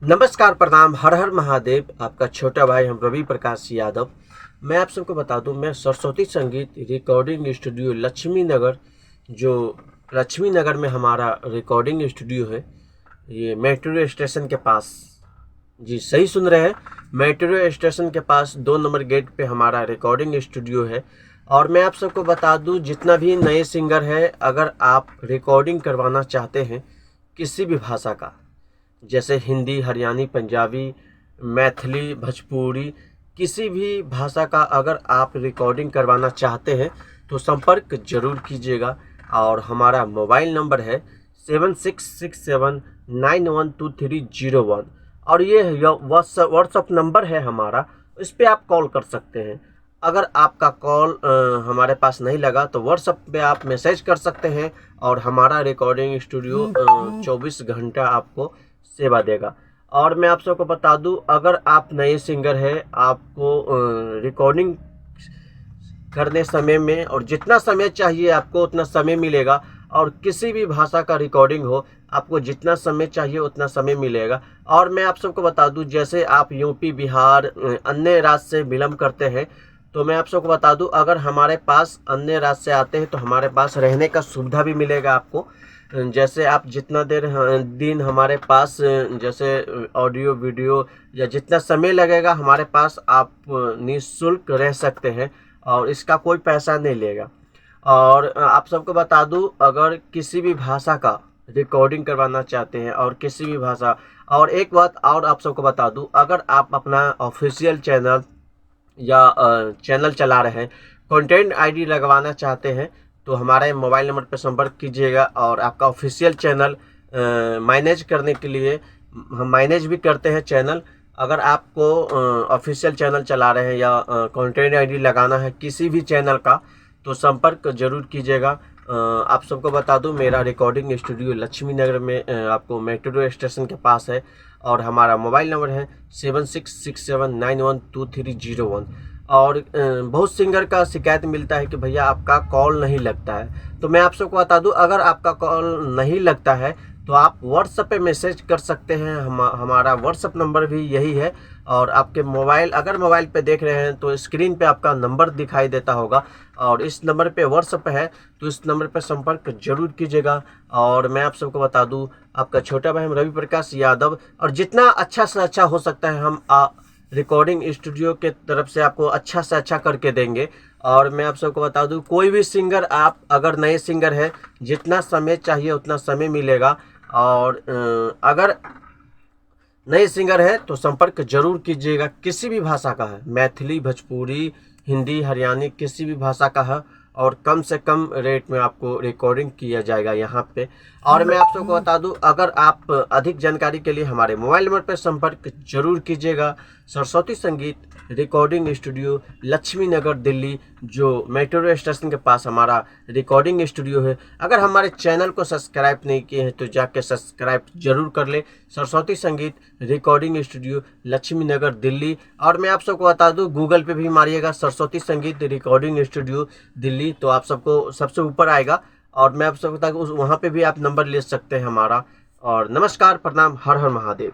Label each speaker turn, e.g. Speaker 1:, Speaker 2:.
Speaker 1: नमस्कार, प्रणाम, हर हर महादेव। आपका छोटा भाई हम रवि प्रकाश यादव। मैं आप सबको बता दूं, मैं सरस्वती संगीत रिकॉर्डिंग स्टूडियो लक्ष्मी नगर, जो लक्ष्मी नगर में हमारा रिकॉर्डिंग स्टूडियो है, ये मेट्रो स्टेशन के पास। जी सही सुन रहे हैं, मेट्रो स्टेशन के पास 2 नंबर गेट पे हमारा रिकॉर्डिंग स्टूडियो है। और मैं आप सबको बता दूं, जितना भी नए सिंगर है, अगर आप रिकॉर्डिंग करवाना चाहते हैं किसी भी भाषा का, जैसे हिंदी, हरियाणी, पंजाबी, मैथिली, भोजपुरी, किसी भी भाषा का अगर आप रिकॉर्डिंग करवाना चाहते हैं तो संपर्क जरूर कीजिएगा। और हमारा मोबाइल नंबर है 7667912301। और ये व्हाट्सअप नंबर है हमारा, इस पर आप कॉल कर सकते हैं। अगर आपका कॉल हमारे पास नहीं लगा तो व्हाट्सएप पे आप मैसेज कर सकते हैं, और हमारा रिकॉर्डिंग स्टूडियो 24 घंटा आपको सेवा देगा। और मैं आप सबको बता दूं, अगर आप नए सिंगर हैं, आपको रिकॉर्डिंग करने समय में और जितना समय चाहिए आपको उतना समय मिलेगा। और किसी भी भाषा का रिकॉर्डिंग हो, आपको जितना समय चाहिए उतना समय मिलेगा। और मैं आप सबको बता दूं, जैसे आप यूपी, बिहार, अन्य राज्य से बिलोंग करते हैं, तो मैं आप सबको बता दूं, अगर हमारे पास अन्य राज्य से आते हैं तो हमारे पास रहने का सुविधा भी मिलेगा आपको। जैसे आप जितना दिन हमारे पास, जैसे ऑडियो वीडियो या जितना समय लगेगा हमारे पास, आप निःशुल्क रह सकते हैं और इसका कोई पैसा नहीं लेगा। और आप सबको बता दूं, अगर किसी भी भाषा का रिकॉर्डिंग करवाना चाहते हैं और किसी भी भाषा, और एक बात और आप सबको बता दूं, अगर आप अपना ऑफिशियल चैनल या चैनल चला रहे हैं, कंटेंट आईडी लगवाना चाहते हैं, तो हमारे मोबाइल नंबर पर संपर्क कीजिएगा। और आपका ऑफिशियल चैनल मैनेज करने के लिए, हम मैनेज भी करते हैं चैनल। अगर आपको ऑफिशियल चैनल चला रहे हैं या कंटेंट आईडी लगाना है किसी भी चैनल का, तो संपर्क जरूर कीजिएगा। आप सबको बता दूं, मेरा रिकॉर्डिंग स्टूडियो लक्ष्मी नगर में आपको मेट्रो स्टेशन के पास है। और हमारा मोबाइल नंबर है 7667912301। और बहुत सिंगर का शिकायत मिलता है कि भैया आपका कॉल नहीं लगता है, तो मैं आप सबको बता दूं, अगर आपका कॉल नहीं लगता है तो आप व्हाट्सएप पे मैसेज कर सकते हैं। हमारा व्हाट्सएप नंबर भी यही है। और आपके मोबाइल, अगर मोबाइल पे देख रहे हैं तो स्क्रीन पे आपका नंबर दिखाई देता होगा, और इस नंबर पे व्हाट्सएप है, तो इस नंबर पे संपर्क जरूर कीजिएगा। और मैं आप सबको बता दूं, आपका छोटा भाई रवि प्रकाश यादव, और जितना अच्छा से अच्छा हो सकता है हम रिकॉर्डिंग स्टूडियो के तरफ से आपको अच्छा से अच्छा करके देंगे। और मैं आप सबको बता दूं, कोई भी सिंगर, आप अगर नए सिंगर है, जितना समय चाहिए उतना समय मिलेगा। और अगर नए सिंगर है तो संपर्क जरूर कीजिएगा। किसी भी भाषा का है, मैथिली, भोजपुरी, हिंदी, हरियाणी, किसी भी भाषा का है, और कम से कम रेट में आपको रिकॉर्डिंग किया जाएगा यहाँ पे। और मैं आप सबको बता दूं, अगर आप अधिक जानकारी के लिए हमारे मोबाइल नंबर पर संपर्क जरूर कीजिएगा। सरस्वती संगीत रिकॉर्डिंग स्टूडियो लक्ष्मी नगर दिल्ली, जो मेट्रो स्टेशन के पास हमारा रिकॉर्डिंग स्टूडियो है। अगर हमारे चैनल को सब्सक्राइब नहीं किए हैं तो जाके सब्सक्राइब जरूर कर ले, सरस्वती संगीत रिकॉर्डिंग स्टूडियो लक्ष्मी नगर दिल्ली। और मैं आप सबको बता दूं, गूगल पे भी मारिएगा सरस्वती संगीत रिकॉर्डिंग स्टूडियो दिल्ली, तो आप सबको सबसे ऊपर आएगा। और मैं आप सबको बता दूं, वहाँ पे भी आप नंबर ले सकते हैं हमारा। और नमस्कार, प्रणाम, हर हर महादेव।